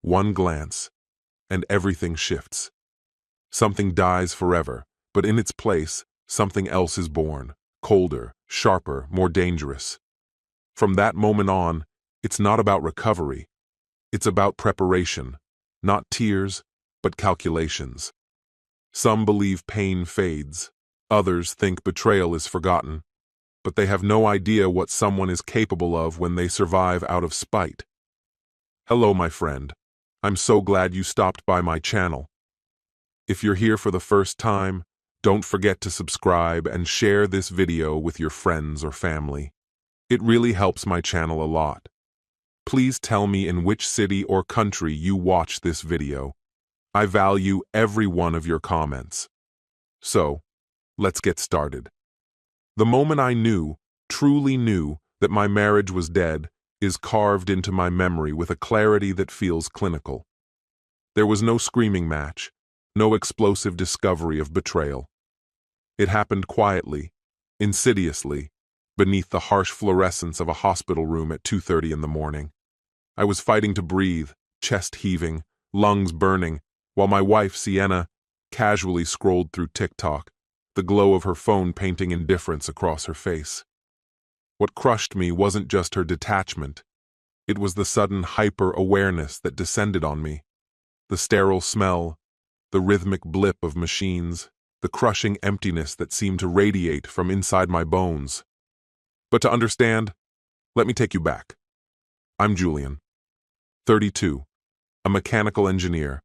One glance, and everything shifts. Something dies forever, but in its place, something else is born, colder, sharper, more dangerous. From that moment on, it's not about recovery. It's about preparation, not tears, but calculations. Some believe pain fades. Others think betrayal is forgotten. But they have no idea what someone is capable of when they survive out of spite. Hello, my friend. I'm so glad you stopped by my channel. If you're here for the first time, don't forget to subscribe and share this video with your friends or family. It really helps my channel a lot. Please tell me in which city or country you watch this video. I value every one of your comments. So, let's get started. The moment I knew, truly knew, that my marriage was dead is carved into my memory with a clarity that feels clinical. There was no screaming match, no explosive discovery of betrayal. It happened quietly, insidiously, beneath the harsh fluorescence of a hospital room at 2:30 in the morning. I was fighting to breathe, chest heaving, lungs burning, while my wife, Sienna, casually scrolled through TikTok, the glow of her phone painting indifference across her face. What crushed me wasn't just her detachment. It was the sudden hyper-awareness that descended on me. The sterile smell, the rhythmic blip of machines, the crushing emptiness that seemed to radiate from inside my bones. But to understand, let me take you back. I'm Julian, 32, a mechanical engineer,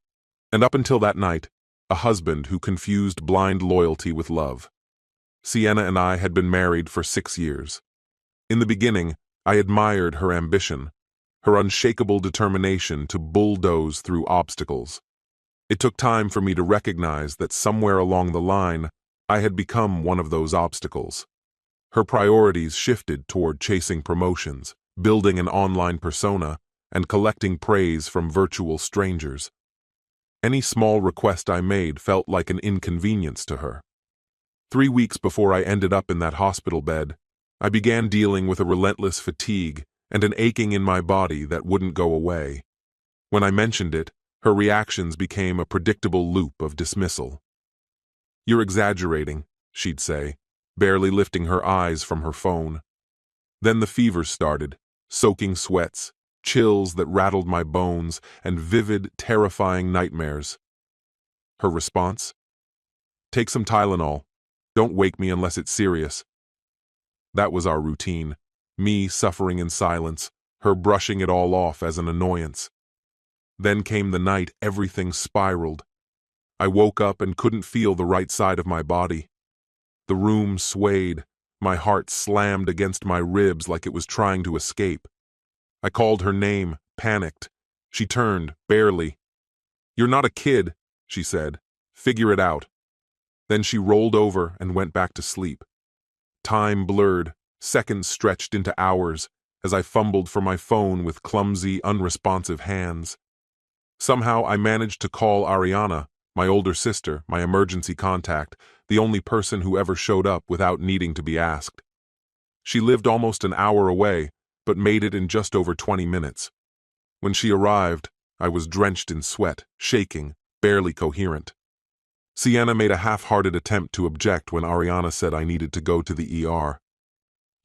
and up until that night, a husband who confused blind loyalty with love. Sienna and I had been married for 6 years. In the beginning, I admired her ambition, her unshakable determination to bulldoze through obstacles. It took time for me to recognize that somewhere along the line, I had become one of those obstacles. Her priorities shifted toward chasing promotions, building an online persona, and collecting praise from virtual strangers. Any small request I made felt like an inconvenience to her. 3 weeks before I ended up in that hospital bed, I began dealing with a relentless fatigue and an aching in my body that wouldn't go away. When I mentioned it, her reactions became a predictable loop of dismissal. "You're exaggerating," she'd say, barely lifting her eyes from her phone. Then the fever started, soaking sweats, chills that rattled my bones, and vivid, terrifying nightmares. Her response? "Take some Tylenol. Don't wake me unless it's serious." That was our routine, me suffering in silence, her brushing it all off as an annoyance. Then came the night everything spiraled. I woke up and couldn't feel the right side of my body. The room swayed, my heart slammed against my ribs like it was trying to escape. I called her name, panicked. She turned, barely. "You're not a kid," she said. "Figure it out." Then she rolled over and went back to sleep. Time blurred, seconds stretched into hours, as I fumbled for my phone with clumsy, unresponsive hands. Somehow I managed to call Ariana, my older sister, my emergency contact, the only person who ever showed up without needing to be asked. She lived almost an hour away, but made it in just over 20 minutes. When she arrived, I was drenched in sweat, shaking, barely coherent. Sienna made a half-hearted attempt to object when Ariana said I needed to go to the ER.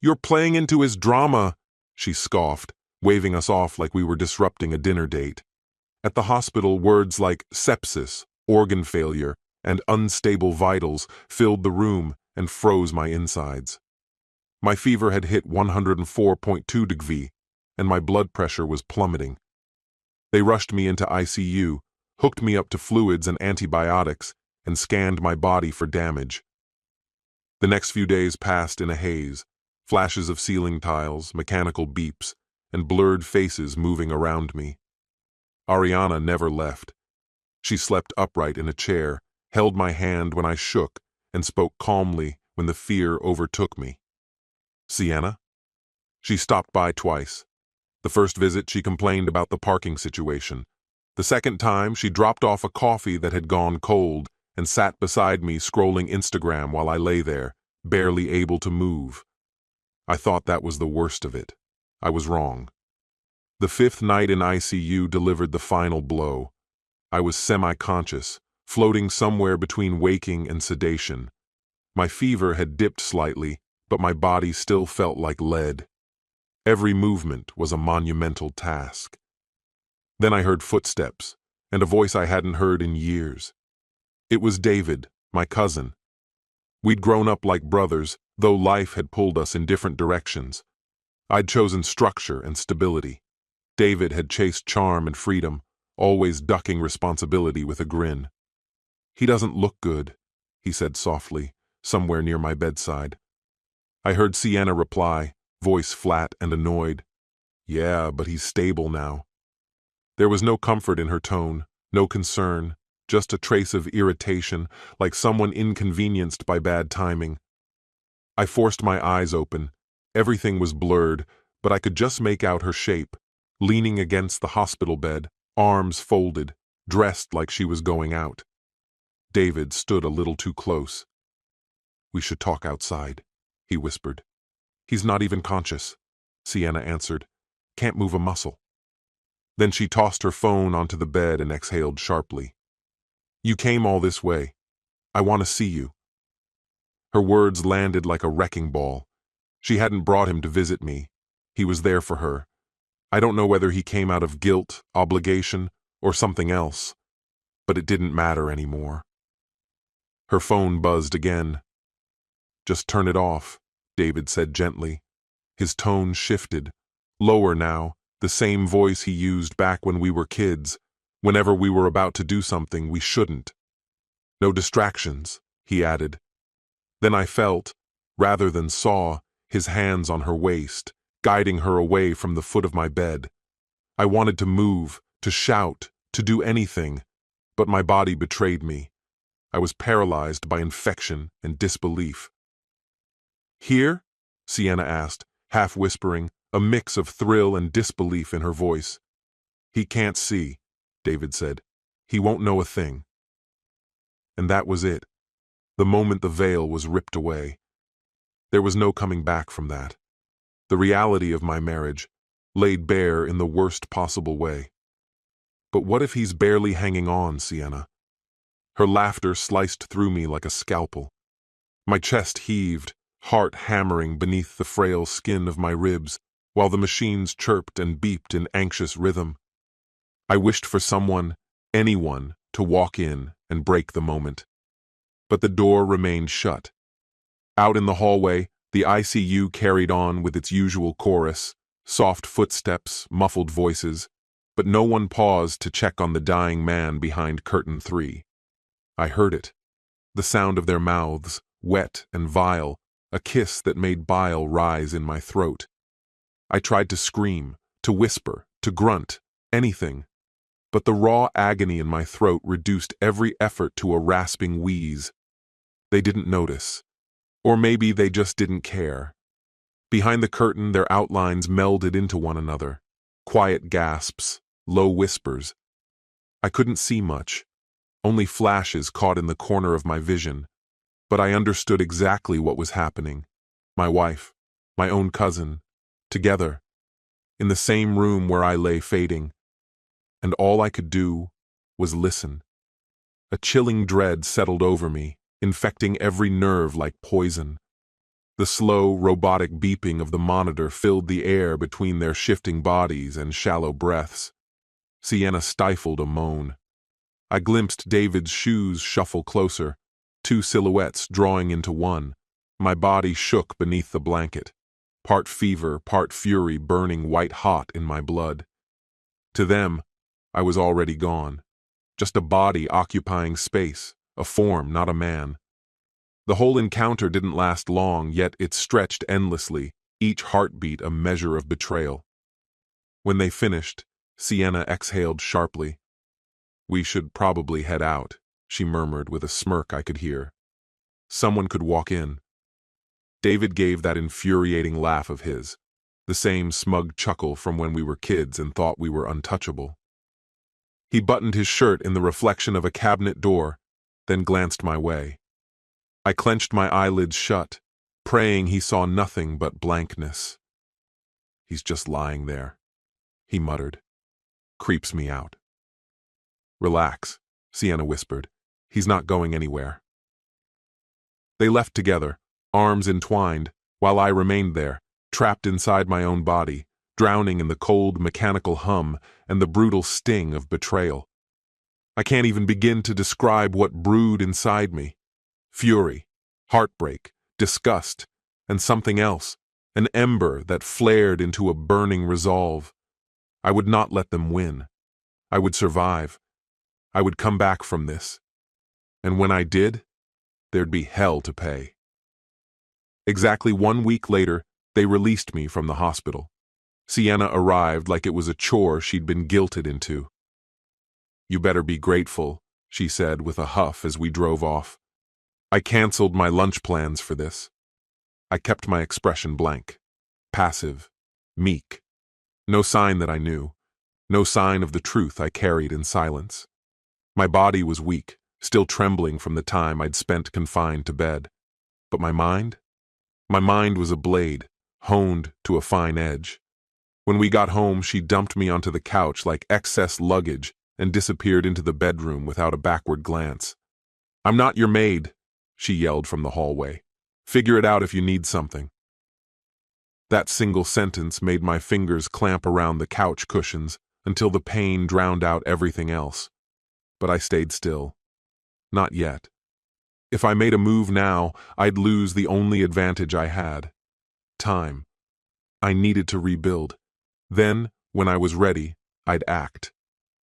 "You're playing into his drama," she scoffed, waving us off like we were disrupting a dinner date. At the hospital, words like sepsis, organ failure, and unstable vitals filled the room and froze my insides. My fever had hit 104.2 degrees, and my blood pressure was plummeting. They rushed me into ICU, hooked me up to fluids and antibiotics, and scanned my body for damage. The next few days passed in a haze, flashes of ceiling tiles, mechanical beeps, and blurred faces moving around me. Ariana never left. She slept upright in a chair, held my hand when I shook, and spoke calmly when the fear overtook me. "Sienna?" She stopped by twice. The first visit she complained about the parking situation. The second time she dropped off a coffee that had gone cold and sat beside me scrolling Instagram while I lay there, barely able to move. I thought that was the worst of it. I was wrong. The fifth night in ICU delivered the final blow. I was semi-conscious, floating somewhere between waking and sedation. My fever had dipped slightly, but my body still felt like lead. Every movement was a monumental task. Then I heard footsteps, and a voice I hadn't heard in years. It was David, my cousin. We'd grown up like brothers, though life had pulled us in different directions. I'd chosen structure and stability. David had chased charm and freedom, always ducking responsibility with a grin. "He doesn't look good," he said softly, somewhere near my bedside. I heard Sienna reply, voice flat and annoyed. "Yeah, but he's stable now." There was no comfort in her tone, no concern, just a trace of irritation, like someone inconvenienced by bad timing. I forced my eyes open. Everything was blurred, but I could just make out her shape, leaning against the hospital bed, arms folded, dressed like she was going out. David stood a little too close. "We should talk outside," he whispered. "He's not even conscious," Sienna answered. "Can't move a muscle." Then she tossed her phone onto the bed and exhaled sharply. "You came all this way. I want to see you." Her words landed like a wrecking ball. She hadn't brought him to visit me. He was there for her. I don't know whether he came out of guilt, obligation, or something else, but it didn't matter anymore. Her phone buzzed again. "Just turn it off," David said gently. His tone shifted, lower now, the same voice he used back when we were kids, whenever we were about to do something we shouldn't. "No distractions," he added. Then I felt, rather than saw, his hands on her waist, guiding her away from the foot of my bed. I wanted to move, to shout, to do anything, but my body betrayed me. I was paralyzed by infection and disbelief. "Here?" Sienna asked, half whispering, a mix of thrill and disbelief in her voice. "He can't see," David said. "He won't know a thing." And that was it. The moment the veil was ripped away. There was no coming back from that. The reality of my marriage, laid bare in the worst possible way. "But what if he's barely hanging on, Sienna?" Her laughter sliced through me like a scalpel. My chest heaved, heart hammering beneath the frail skin of my ribs, while the machines chirped and beeped in anxious rhythm. I wished for someone, anyone, to walk in and break the moment. But the door remained shut. Out in the hallway, the ICU carried on with its usual chorus, soft footsteps, muffled voices, but no one paused to check on the dying man behind curtain 3. I heard it. The sound of their mouths, wet and vile, a kiss that made bile rise in my throat. I tried to scream, to whisper, to grunt, anything, but the raw agony in my throat reduced every effort to a rasping wheeze. They didn't notice. Or maybe they just didn't care. Behind the curtain, their outlines melded into one another. Quiet gasps, low whispers. I couldn't see much, only flashes caught in the corner of my vision, but I understood exactly what was happening. My wife, my own cousin, together, in the same room where I lay fading, and all I could do was listen. A chilling dread settled over me, infecting every nerve like poison. The slow, robotic beeping of the monitor filled the air between their shifting bodies and shallow breaths. Sienna stifled a moan. I glimpsed David's shoes shuffle closer, two silhouettes drawing into one. My body shook beneath the blanket, part fever, part fury burning white-hot in my blood. To them, I was already gone, just a body occupying space, a form, not a man. The whole encounter didn't last long, yet it stretched endlessly, each heartbeat a measure of betrayal. When they finished, Sienna exhaled sharply. "We should probably head out," she murmured with a smirk I could hear. "Someone could walk in." David gave that infuriating laugh of his, the same smug chuckle from when we were kids and thought we were untouchable. He buttoned his shirt in the reflection of a cabinet door, then glanced my way. I clenched my eyelids shut, praying he saw nothing but blankness. "He's just lying there," he muttered. Creeps me out. Relax, Sienna whispered. He's not going anywhere. They left together, arms entwined, while I remained there, trapped inside my own body, drowning in the cold mechanical hum and the brutal sting of betrayal. I can't even begin to describe what brewed inside me. Fury, heartbreak, disgust, and something else, an ember that flared into a burning resolve. I would not let them win. I would survive. I would come back from this. And when I did, there'd be hell to pay. Exactly 1 week later, they released me from the hospital. Sienna arrived like it was a chore she'd been guilted into. You better be grateful, she said with a huff as we drove off. I canceled my lunch plans for this. I kept my expression blank, passive, meek. No sign that I knew, no sign of the truth I carried in silence. My body was weak, still trembling from the time I'd spent confined to bed. But my mind? My mind was a blade, honed to a fine edge. When we got home, she dumped me onto the couch like excess luggage and disappeared into the bedroom without a backward glance. I'm not your maid, she yelled from the hallway. Figure it out if you need something. That single sentence made my fingers clamp around the couch cushions until the pain drowned out everything else. But I stayed still. Not yet. If I made a move now, I'd lose the only advantage I had. Time. I needed to rebuild. Then, when I was ready, I'd act.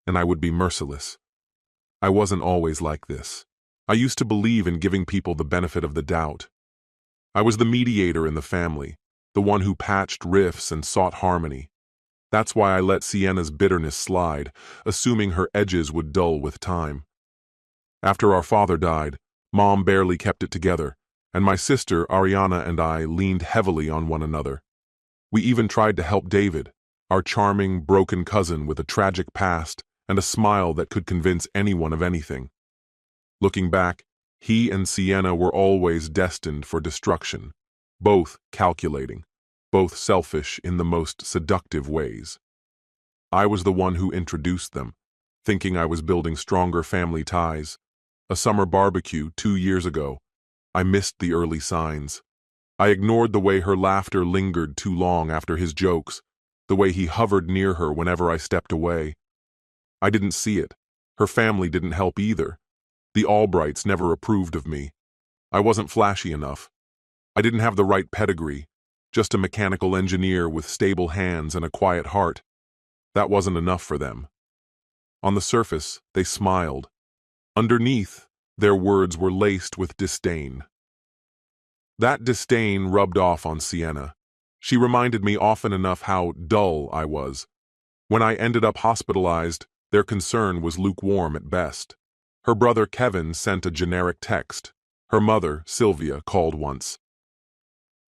And I would be merciless. I wasn't always like this. I used to believe in giving people the benefit of the doubt. I was the mediator in the family, the one who patched rifts and sought harmony. That's why I let Sienna's bitterness slide, assuming her edges would dull with time. After our father died, Mom barely kept it together, and my sister, Ariana, and I leaned heavily on one another. We even tried to help David, our charming, broken cousin with a tragic past and a smile that could convince anyone of anything. Looking back, he and Sienna were always destined for destruction, both calculating, both selfish in the most seductive ways. I was the one who introduced them, thinking I was building stronger family ties. A summer barbecue 2 years ago, I missed the early signs. I ignored the way her laughter lingered too long after his jokes, the way he hovered near her whenever I stepped away. I didn't see it. Her family didn't help either. The Albrights never approved of me. I wasn't flashy enough. I didn't have the right pedigree, just a mechanical engineer with stable hands and a quiet heart. That wasn't enough for them. On the surface, they smiled. Underneath, their words were laced with disdain. That disdain rubbed off on Sienna. She reminded me often enough how dull I was. When I ended up hospitalized, their concern was lukewarm at best. Her brother Kevin sent a generic text. Her mother, Sylvia, called once.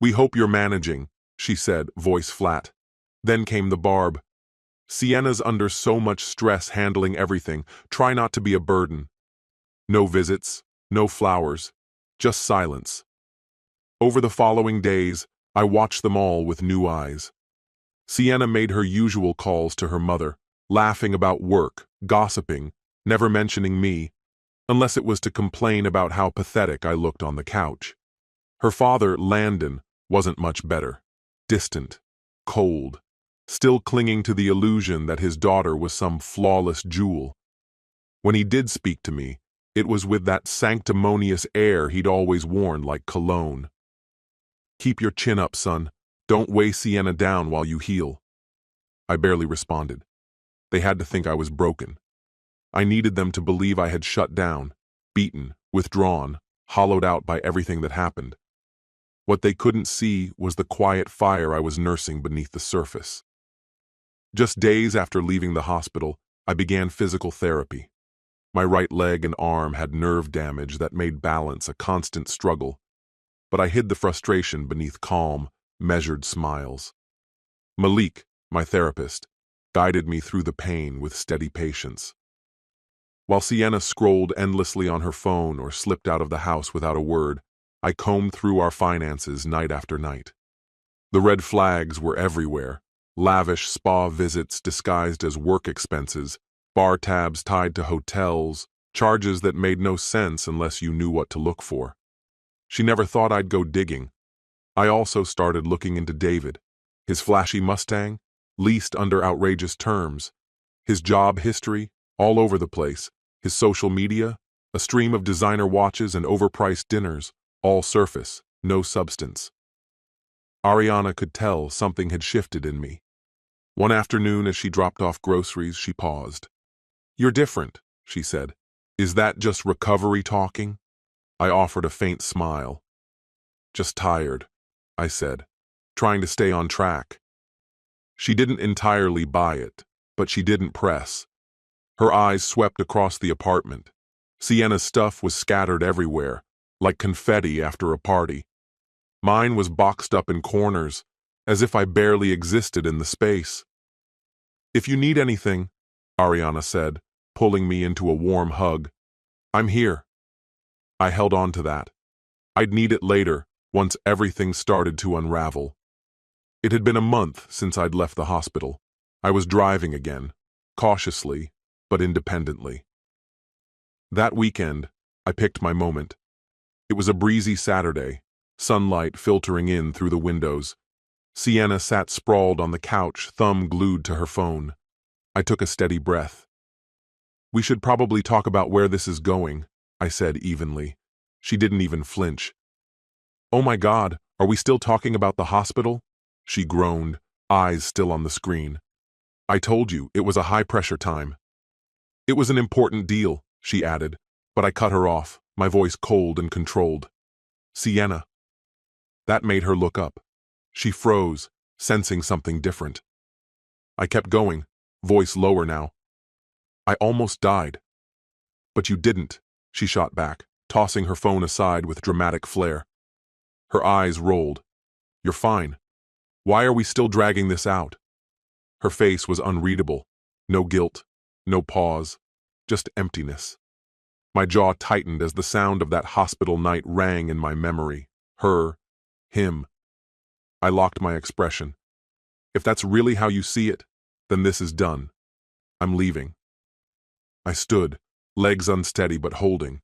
"We hope you're managing," she said, voice flat. Then came the barb. "Sienna's under so much stress handling everything. Try not to be a burden." No visits, no flowers, just silence. Over the following days, I watched them all with new eyes. Sienna made her usual calls to her mother, laughing about work, gossiping, never mentioning me, unless it was to complain about how pathetic I looked on the couch. Her father, Landon, wasn't much better. Distant, cold, still clinging to the illusion that his daughter was some flawless jewel. When he did speak to me, it was with that sanctimonious air he'd always worn like cologne. "Keep your chin up, son. Don't weigh Sienna down while you heal." I barely responded. They had to think I was broken. I needed them to believe I had shut down, beaten, withdrawn, hollowed out by everything that happened. What they couldn't see was the quiet fire I was nursing beneath the surface. Just days after leaving the hospital, I began physical therapy. My right leg and arm had nerve damage that made balance a constant struggle, but I hid the frustration beneath calm, measured smiles. Malik, my therapist, guided me through the pain with steady patience. While Sienna scrolled endlessly on her phone or slipped out of the house without a word, I combed through our finances night after night. The red flags were everywhere, Lavish spa visits disguised as work expenses, bar tabs tied to hotels, charges that made no sense unless you knew what to look for. She never thought I'd go digging. I also started looking into David, his flashy Mustang, leased under outrageous terms, his job history, all over the place, his social media, a stream of designer watches and overpriced dinners, all surface, no substance. Ariana could tell something had shifted in me. One afternoon as she dropped off groceries, she paused. "You're different," she said. "Is that just recovery talking?" I offered a faint smile. "Just tired," I said, trying to stay on track. She didn't entirely buy it, but she didn't press. Her eyes swept across the apartment. Sienna's stuff was scattered everywhere, like confetti after a party. Mine was boxed up in corners, as if I barely existed in the space. "If you need anything," Ariana said, pulling me into a warm hug, "I'm here." I held on to that. I'd need it later, once everything started to unravel. It had been a month since I'd left the hospital. I was driving again, cautiously, but independently. That weekend, I picked my moment. It was a breezy Saturday, sunlight filtering in through the windows. Sienna sat sprawled on the couch, thumb glued to her phone. I took a steady breath. "We should probably talk about where this is going," I said evenly. She didn't even flinch. "Oh my God, are we still talking about the hospital?" She groaned, eyes still on the screen. "I told you, it was a high-pressure time." "It was an important deal," she added, but I cut her off, my voice cold and controlled. "Sienna." That made her look up. She froze, sensing something different. I kept going, voice lower now. "I almost died." "But you didn't," she shot back, tossing her phone aside with dramatic flair. Her eyes rolled. "You're fine. Why are we still dragging this out?" Her face was unreadable. No guilt, no pause, just emptiness. My jaw tightened as the sound of that hospital night rang in my memory. Her, him. I locked my expression. "If that's really how you see it, then this is done. I'm leaving." I stood, legs unsteady but holding.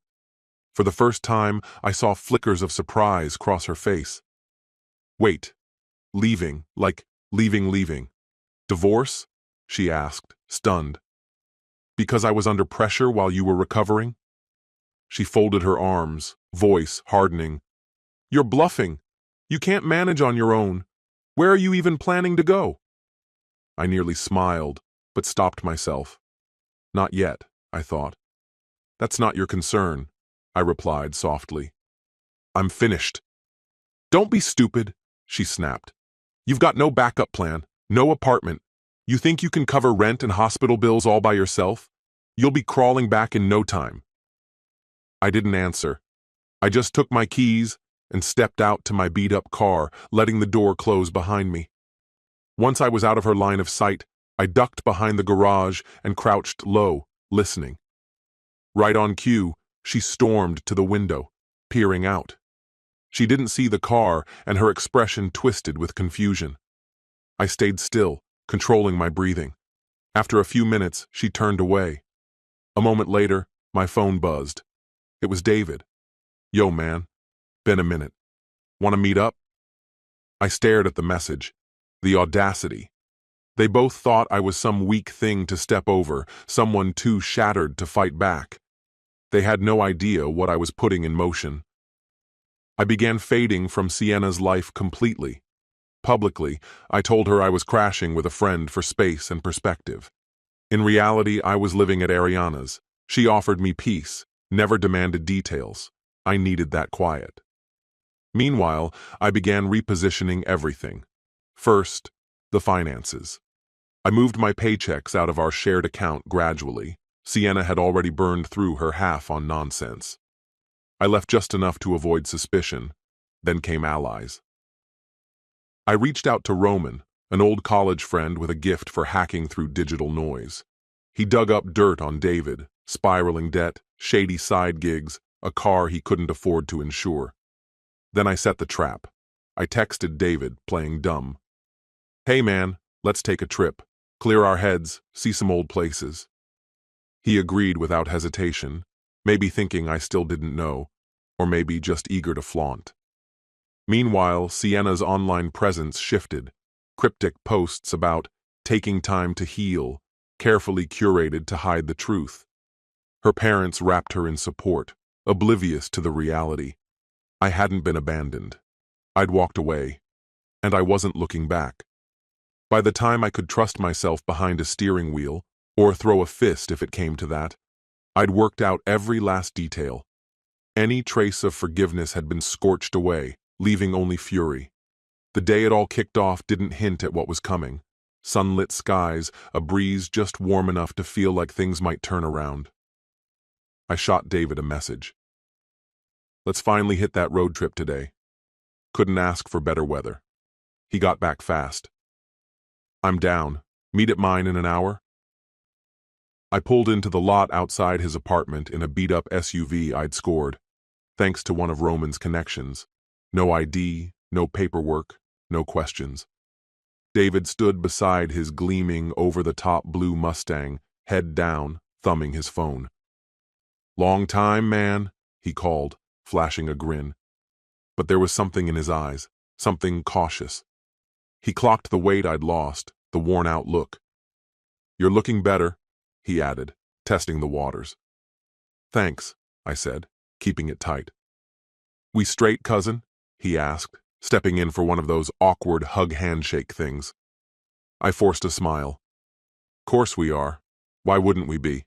For the first time, I saw flickers of surprise cross her face. "Wait, leaving, like leaving. Divorce?" she asked, stunned. "Because I was under pressure while you were recovering?" She folded her arms, voice hardening. "You're bluffing. You can't manage on your own. Where are you even planning to go?" I nearly smiled, but stopped myself. "Not yet," I thought. "That's not your concern," I replied softly. "I'm finished." "Don't be stupid," she snapped. "You've got no backup plan, no apartment. You think you can cover rent and hospital bills all by yourself? You'll be crawling back in no time." I didn't answer. I just took my keys and stepped out to my beat-up car, letting the door close behind me. Once I was out of her line of sight, I ducked behind the garage and crouched low, listening. Right on cue, she stormed to the window, peering out. She didn't see the car, and her expression twisted with confusion. I stayed still, controlling my breathing. After a few minutes, she turned away. A moment later, my phone buzzed. It was David. "Yo, man. Been a minute. Want to meet up?" I stared at the message. The audacity. They both thought I was some weak thing to step over, someone too shattered to fight back. They had no idea what I was putting in motion. I began fading from Sienna's life completely. Publicly, I told her I was crashing with a friend for space and perspective. In reality, I was living at Ariana's. She offered me peace, never demanded details. I needed that quiet. Meanwhile, I began repositioning everything. First, the finances. I moved my paychecks out of our shared account gradually. Sienna had already burned through her half on nonsense. I left just enough to avoid suspicion. Then came allies. I reached out to Roman, an old college friend with a gift for hacking through digital noise. He dug up dirt on David, spiraling debt, shady side gigs, a car he couldn't afford to insure. Then I set the trap. I texted David, playing dumb. "Hey man, Let's take a trip, clear our heads, see some old places. He agreed without hesitation, maybe thinking I still didn't know, or maybe just eager to flaunt. Meanwhile, Sienna's online presence shifted, cryptic posts about taking time to heal, carefully curated to hide the truth. Her parents wrapped her in support, oblivious to the reality. I hadn't been abandoned. I'd walked away, and I wasn't looking back. By the time I could trust myself behind a steering wheel, or throw a fist if it came to that, I'd worked out every last detail. Any trace of forgiveness had been scorched away, leaving only fury. The day it all kicked off didn't hint at what was coming. Sunlit skies, a breeze just warm enough to feel like things might turn around. I shot David a message. Let's finally hit that road trip today. Couldn't ask for better weather. He got back fast. I'm down. Meet at mine in an hour? I pulled into the lot outside his apartment in a beat-up SUV I'd scored, thanks to one of Roman's connections. No ID, no paperwork, no questions. David stood beside his gleaming, over-the-top blue Mustang, head down, thumbing his phone. "Long time, man," he called, flashing a grin. But there was something in his eyes, something cautious. He clocked the weight I'd lost, the worn-out look. "You're looking better," he added, testing the waters. "Thanks," I said, keeping it tight. "We straight, cousin?" he asked, stepping in for one of those awkward hug-handshake things. I forced a smile. "Course we are. Why wouldn't we be?"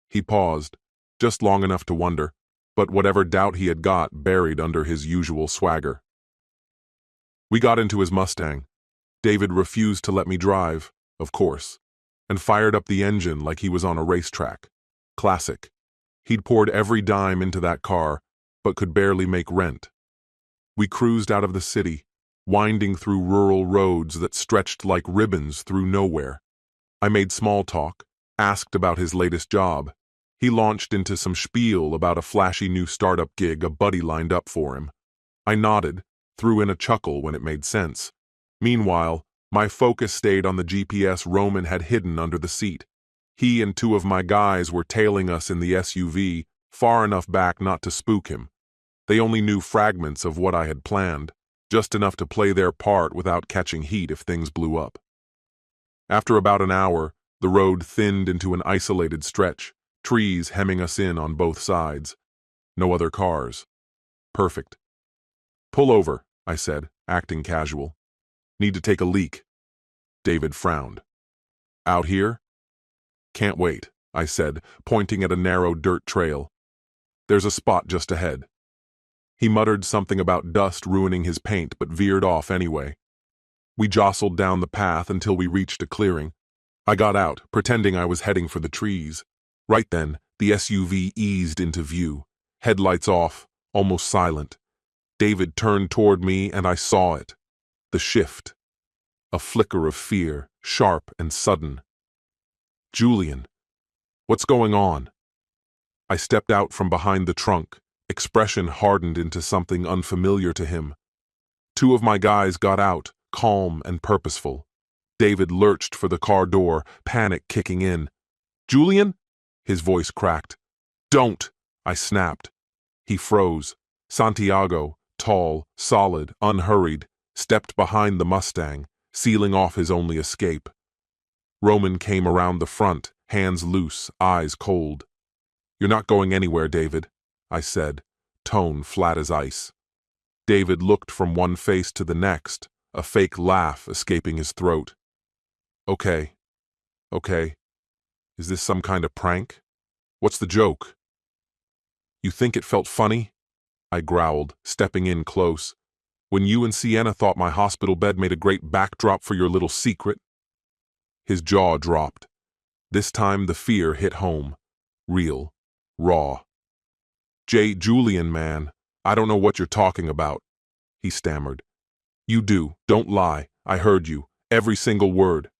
He paused, just long enough to wonder, but whatever doubt he had got buried under his usual swagger. We got into his Mustang. David refused to let me drive, of course, and fired up the engine like he was on a racetrack. Classic. He'd poured every dime into that car, but could barely make rent. We cruised out of the city, winding through rural roads that stretched like ribbons through nowhere. I made small talk, asked about his latest job. He launched into some spiel about a flashy new startup gig a buddy lined up for him. I nodded, threw in a chuckle when it made sense. Meanwhile, my focus stayed on the GPS Roman had hidden under the seat. He and two of my guys were tailing us in the SUV, far enough back not to spook him. They only knew fragments of what I had planned, just enough to play their part without catching heat if things blew up. After about an hour, the road thinned into an isolated stretch, trees hemming us in on both sides. No other cars. Perfect. "Pull over," I said, acting casual. "Need to take a leak." David frowned. "Out here?" "Can't wait," I said, pointing at a narrow dirt trail. "There's a spot just ahead." He muttered something about dust ruining his paint, but veered off anyway. We jostled down the path until we reached a clearing. I got out, pretending I was heading for the trees. Right then, the SUV eased into view, headlights off, almost silent. David turned toward me and I saw it. The shift. A flicker of fear, sharp and sudden. "Julian, what's going on?" I stepped out from behind the trunk, expression hardened into something unfamiliar to him. Two of my guys got out, calm and purposeful. David lurched for the car door, panic kicking in. "Julian?" His voice cracked. "Don't!" I snapped. He froze. Santiago, tall, solid, unhurried, stepped behind the Mustang, sealing off his only escape. Roman came around the front, hands loose, eyes cold. "You're not going anywhere, David," I said, tone flat as ice. David looked from one face to the next, a fake laugh escaping his throat. Okay. Is this some kind of prank? What's the joke?" "You think it felt funny?" I growled, stepping in close. "When you and Sienna thought my hospital bed made a great backdrop for your little secret?" His jaw dropped. This time the fear hit home. Real. Raw. Julian, man, I don't know what you're talking about," he stammered. "You do. Don't lie. I heard you. Every single word."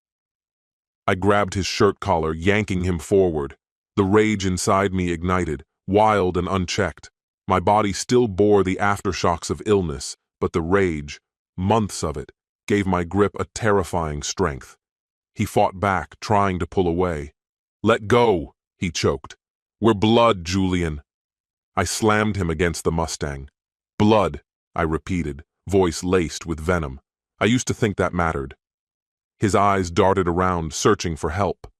I grabbed his shirt collar, yanking him forward. The rage inside me ignited, wild and unchecked. My body still bore the aftershocks of illness, but the rage, months of it, gave my grip a terrifying strength. He fought back, trying to pull away. "Let go," he choked. "We're blood, Julian." I slammed him against the Mustang. "Blood," I repeated, voice laced with venom. I used to think that mattered. His eyes darted around, searching for help.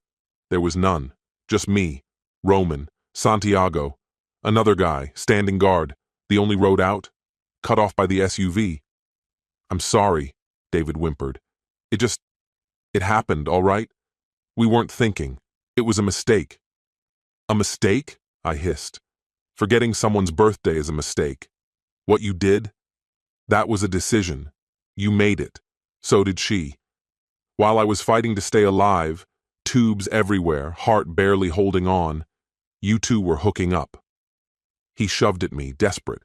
There was none. Just me, Roman, Santiago, another guy, standing guard, the only road out, cut off by the SUV. "I'm sorry," David whimpered. It happened, all right? We weren't thinking. It was a mistake." "A mistake?" I hissed. "Forgetting someone's birthday is a mistake. What you did? That was a decision. You made it. So did she. While I was fighting to stay alive, tubes everywhere, heart barely holding on, you two were hooking up." He shoved at me, desperate.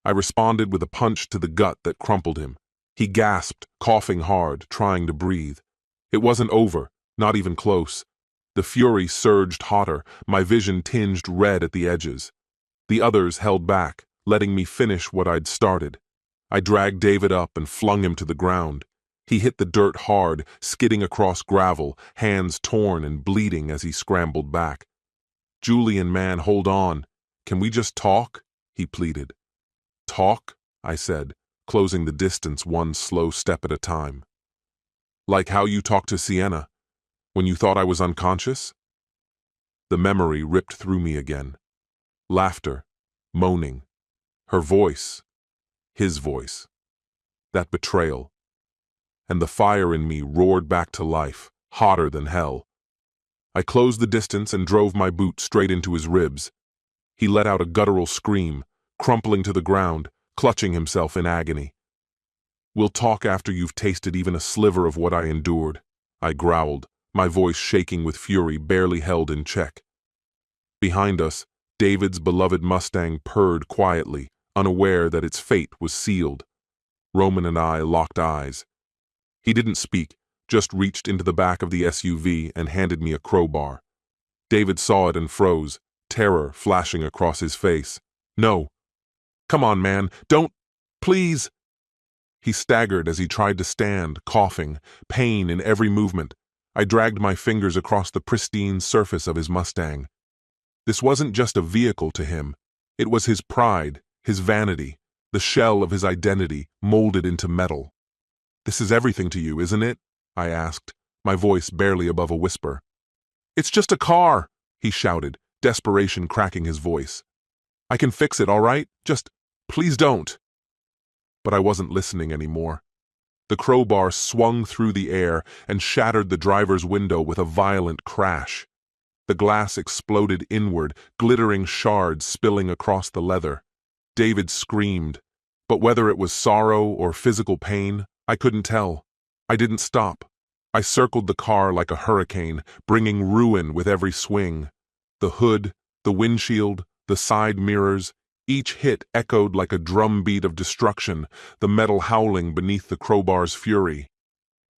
I responded with a punch to the gut that crumpled him. He gasped, coughing hard, trying to breathe. It wasn't over, not even close. The fury surged hotter, my vision tinged red at the edges. The others held back, letting me finish what I'd started. I dragged David up and flung him to the ground. He hit the dirt hard, skidding across gravel, hands torn and bleeding as he scrambled back. "Julian, man, hold on. Can we just talk?" he pleaded. "Talk?" I said, closing the distance one slow step at a time. "Like how you talked to Sienna, when you thought I was unconscious?" The memory ripped through me again. Laughter, moaning, her voice, his voice. That betrayal. And the fire in me roared back to life, hotter than hell. I closed the distance and drove my boot straight into his ribs. He let out a guttural scream, crumpling to the ground, clutching himself in agony. "We'll talk after you've tasted even a sliver of what I endured," I growled, my voice shaking with fury barely held in check. Behind us, David's beloved Mustang purred quietly, unaware that its fate was sealed. Roman and I locked eyes. He didn't speak, just reached into the back of the SUV and handed me a crowbar. David saw it and froze, terror flashing across his face. "No. Come on, man. Don't. Please." He staggered as he tried to stand, coughing, pain in every movement. I dragged my fingers across the pristine surface of his Mustang. This wasn't just a vehicle to him. It was his pride, his vanity, the shell of his identity molded into metal. "This is everything to you, isn't it?" I asked, my voice barely above a whisper. "It's just a car," he shouted, desperation cracking his voice. "I can fix it, all right? Just, please don't." But I wasn't listening anymore. The crowbar swung through the air and shattered the driver's window with a violent crash. The glass exploded inward, glittering shards spilling across the leather. David screamed, but whether it was sorrow or physical pain, I couldn't tell. I didn't stop. I circled the car like a hurricane, bringing ruin with every swing. The hood, the windshield, the side mirrors, each hit echoed like a drumbeat of destruction, the metal howling beneath the crowbar's fury.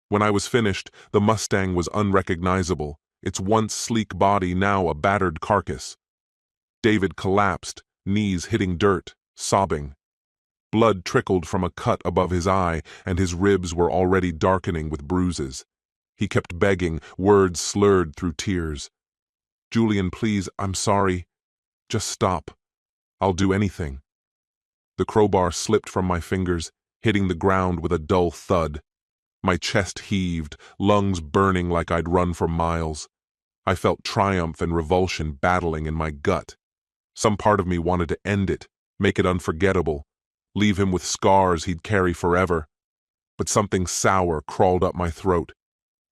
When I was finished, the Mustang was unrecognizable, its once sleek body now a battered carcass. David collapsed, knees hitting dirt, sobbing. Blood trickled from a cut above his eye, and his ribs were already darkening with bruises. He kept begging, words slurred through tears. "Julian, please, I'm sorry. Just stop. I'll do anything." The crowbar slipped from my fingers, hitting the ground with a dull thud. My chest heaved, lungs burning like I'd run for miles. I felt triumph and revulsion battling in my gut. Some part of me wanted to end it, make it unforgettable, leave him with scars he'd carry forever. But something sour crawled up my throat.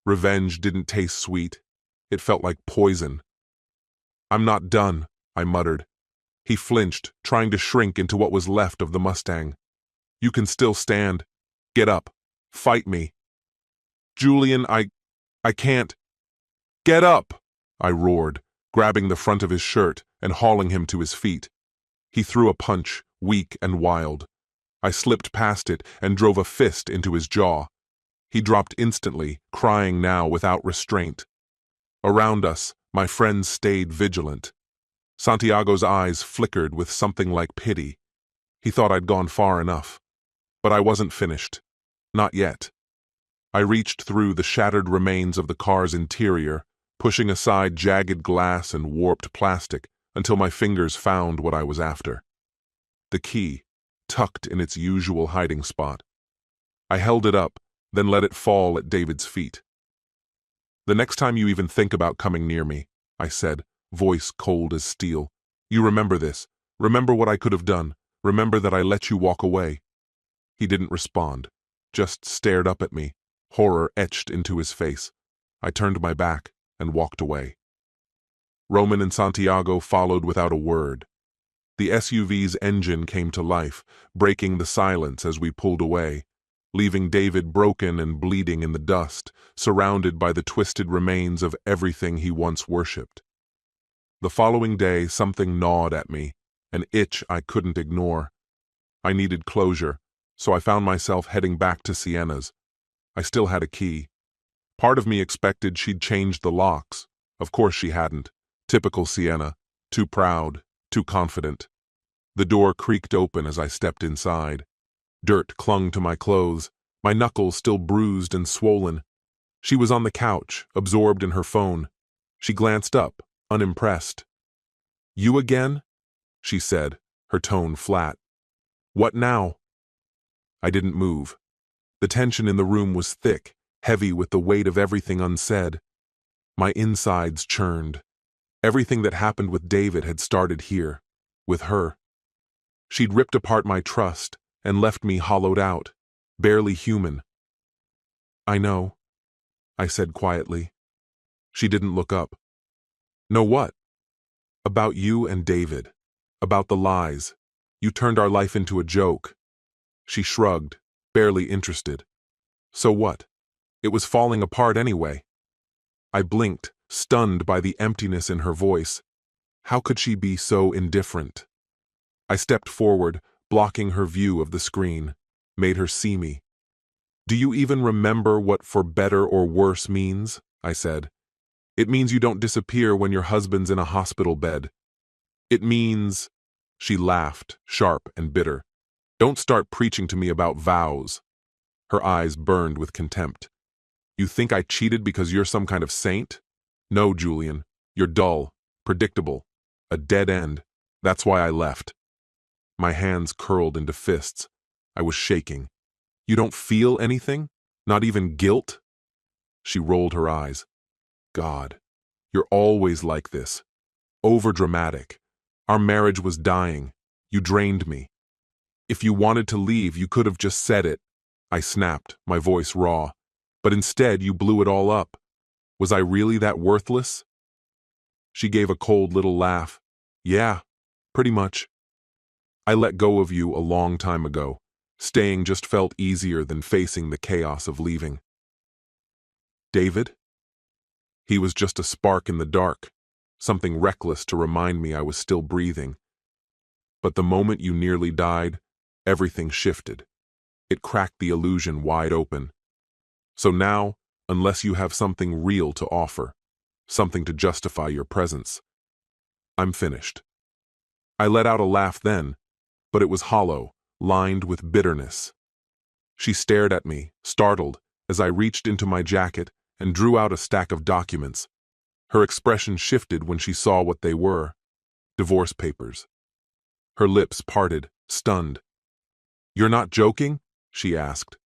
Revenge didn't taste sweet. It felt like poison. "I'm not done," I muttered. He flinched, trying to shrink into what was left of the Mustang. "You can still stand. Get up. Fight me." "Julian, I can't." "Get up!" I roared, grabbing the front of his shirt and hauling him to his feet. He threw a punch, weak and wild. I slipped past it and drove a fist into his jaw. He dropped instantly, crying now without restraint. Around us, my friends stayed vigilant. Santiago's eyes flickered with something like pity. He thought I'd gone far enough. But I wasn't finished. Not yet. I reached through the shattered remains of the car's interior, pushing aside jagged glass and warped plastic until my fingers found what I was after. The key, tucked in its usual hiding spot. I held it up, then let it fall at David's feet. "The next time you even think about coming near me," I said, voice cold as steel, "you remember this. Remember what I could have done. Remember that I let you walk away." He didn't respond, just stared up at me, horror etched into his face. I turned my back and walked away. Roman and Santiago followed without a word. The SUV's engine came to life, breaking the silence as we pulled away, leaving David broken and bleeding in the dust, surrounded by the twisted remains of everything he once worshipped. The following day, something gnawed at me, an itch I couldn't ignore. I needed closure, so I found myself heading back to Sienna's. I still had a key. Part of me expected she'd changed the locks. Of course she hadn't. Typical Sienna, too proud, too confident. The door creaked open as I stepped inside. Dirt clung to my clothes, my knuckles still bruised and swollen. She was on the couch, absorbed in her phone. She glanced up, unimpressed. "You again?" she said, her tone flat. "What now?" I didn't move. The tension in the room was thick, heavy with the weight of everything unsaid. My insides churned. Everything that happened with David had started here, with her. She'd ripped apart my trust and left me hollowed out, barely human. "I know," I said quietly. She didn't look up. "Know what?" "About you and David. About the lies. You turned our life into a joke." She shrugged, barely interested. "So what? It was falling apart anyway." I blinked, stunned by the emptiness in her voice. How could she be so indifferent? I stepped forward, blocking her view of the screen, made her see me. "Do you even remember what for better or worse means?" I said. "It means you don't disappear when your husband's in a hospital bed. It means—" She laughed, sharp and bitter. "Don't start preaching to me about vows." Her eyes burned with contempt. "You think I cheated because you're some kind of saint? No, Julian, you're dull, predictable, a dead end. That's why I left." My hands curled into fists. I was shaking. "You don't feel anything? Not even guilt?" She rolled her eyes. "God, you're always like this. Overdramatic. Our marriage was dying. You drained me. If you wanted to leave, you could have just said it." I snapped, my voice raw. "But instead, you blew it all up. Was I really that worthless?" She gave a cold little laugh. "Yeah, pretty much. I let go of you a long time ago. Staying just felt easier than facing the chaos of leaving." "David?" He was just a spark in the dark, something reckless to remind me I was still breathing. But the moment you nearly died, everything shifted. It cracked the illusion wide open. So now, unless you have something real to offer, something to justify your presence, I'm finished. I let out a laugh then, but it was hollow, lined with bitterness. She stared at me, startled, as I reached into my jacket and drew out a stack of documents. Her expression shifted when she saw what they were. Divorce papers. Her lips parted, stunned. "You're not joking?" she asked.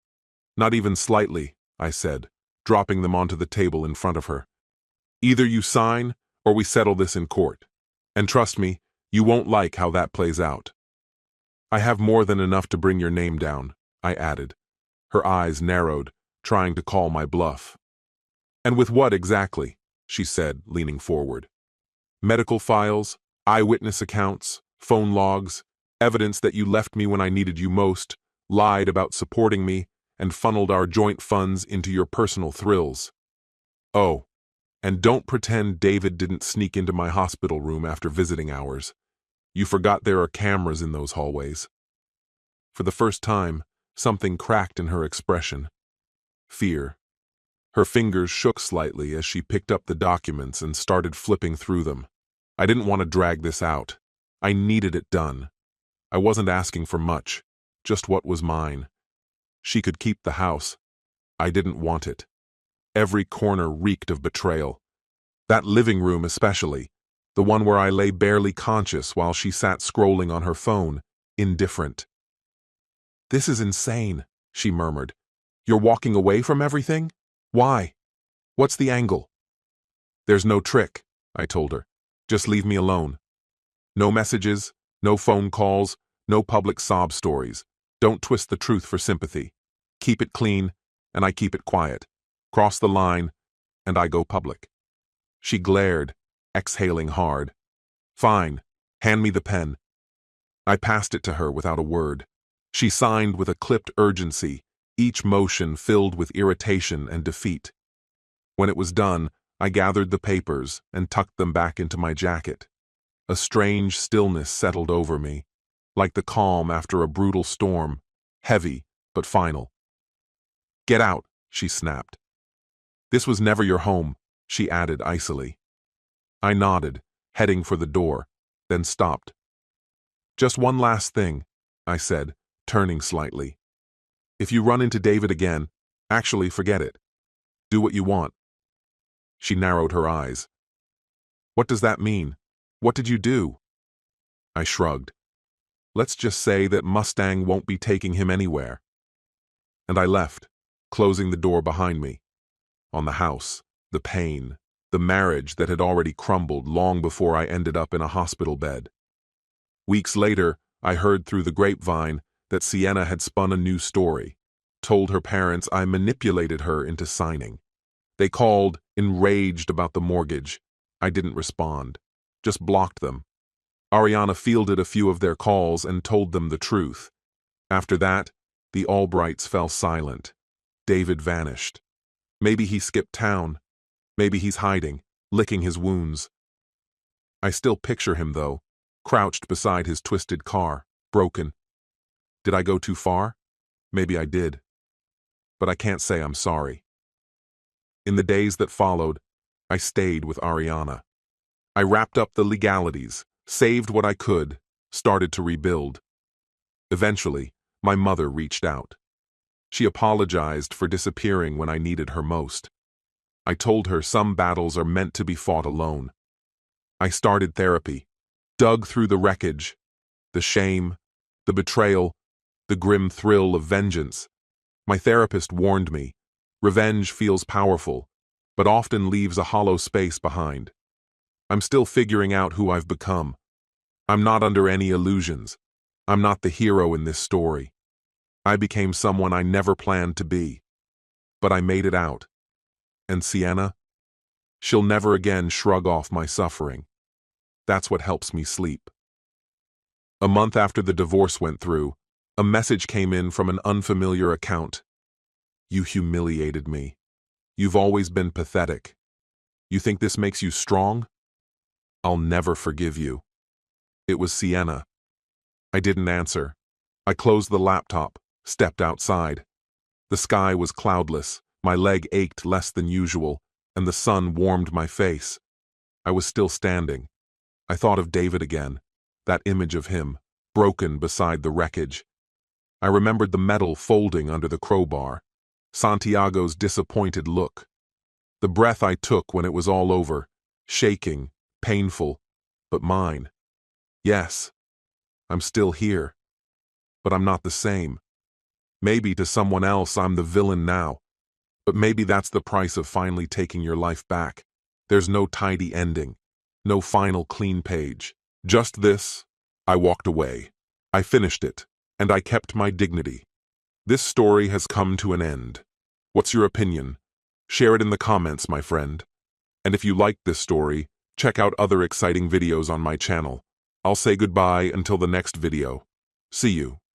"Not even slightly," I said, dropping them onto the table in front of her. "Either you sign, or we settle this in court. And trust me, you won't like how that plays out." "I have more than enough to bring your name down," I added. Her eyes narrowed, trying to call my bluff. "And with what exactly?" she said, leaning forward. "Medical files, eyewitness accounts, phone logs, evidence that you left me when I needed you most, lied about supporting me, and funneled our joint funds into your personal thrills. Oh, and don't pretend David didn't sneak into my hospital room after visiting hours. You forgot there are cameras in those hallways." For the first time, something cracked in her expression. Fear. Her fingers shook slightly as she picked up the documents and started flipping through them. I didn't want to drag this out. I needed it done. I wasn't asking for much, just what was mine. She could keep the house. I didn't want it. Every corner reeked of betrayal. That living room especially, the one where I lay barely conscious while she sat scrolling on her phone, indifferent. "This is insane," she murmured. "You're walking away from everything? Why? What's the angle?" "There's no trick," I told her. "Just leave me alone. No messages, no phone calls, no public sob stories. Don't twist the truth for sympathy. Keep it clean, and I keep it quiet. Cross the line, and I go public." She glared, exhaling hard. "Fine. Hand me the pen." I passed it to her without a word. She signed with a clipped urgency, each motion filled with irritation and defeat. When it was done, I gathered the papers and tucked them back into my jacket. A strange stillness settled over me, like the calm after a brutal storm, heavy but final. "Get out," she snapped. "This was never your home," she added icily. I nodded, heading for the door, then stopped. "Just one last thing," I said, turning slightly. "If you run into David again, actually forget it. Do what you want." She narrowed her eyes. "What does that mean? What did you do?" I shrugged. "Let's just say that Mustang won't be taking him anywhere." And I left, closing the door behind me. On the house, the pain, the marriage that had already crumbled long before I ended up in a hospital bed. Weeks later, I heard through the grapevine that Sienna had spun a new story, told her parents I manipulated her into signing. They called, enraged about the mortgage. I didn't respond, just blocked them. Ariana fielded a few of their calls and told them the truth. After that, the Albrights fell silent. David vanished. Maybe he skipped town. Maybe he's hiding, licking his wounds. I still picture him, though, crouched beside his twisted car, broken. Did I go too far? Maybe I did. But I can't say I'm sorry. In the days that followed, I stayed with Ariana. I wrapped up the legalities, saved what I could, started to rebuild. Eventually, my mother reached out. She apologized for disappearing when I needed her most. I told her some battles are meant to be fought alone. I started therapy, dug through the wreckage, the shame, the betrayal, the grim thrill of vengeance. My therapist warned me, revenge feels powerful, but often leaves a hollow space behind. I'm still figuring out who I've become. I'm not under any illusions. I'm not the hero in this story. I became someone I never planned to be. But I made it out. And Sienna? She'll never again shrug off my suffering. That's what helps me sleep. A month after the divorce went through, a message came in from an unfamiliar account. "You humiliated me. You've always been pathetic. You think this makes you strong? I'll never forgive you." It was Sienna. I didn't answer. I closed the laptop, stepped outside. The sky was cloudless, my leg ached less than usual, and the sun warmed my face. I was still standing. I thought of David again, that image of him, broken beside the wreckage. I remembered the metal folding under the crowbar, Santiago's disappointed look, the breath I took when it was all over, shaking, painful, but mine. Yes, I'm still here, but I'm not the same. Maybe to someone else I'm the villain now, but maybe that's the price of finally taking your life back. There's no tidy ending, no final clean page. Just this: I walked away. I finished it, and I kept my dignity. This story has come to an end. What's your opinion? Share it in the comments, my friend. And if you liked this story, check out other exciting videos on my channel. I'll say goodbye until the next video. See you.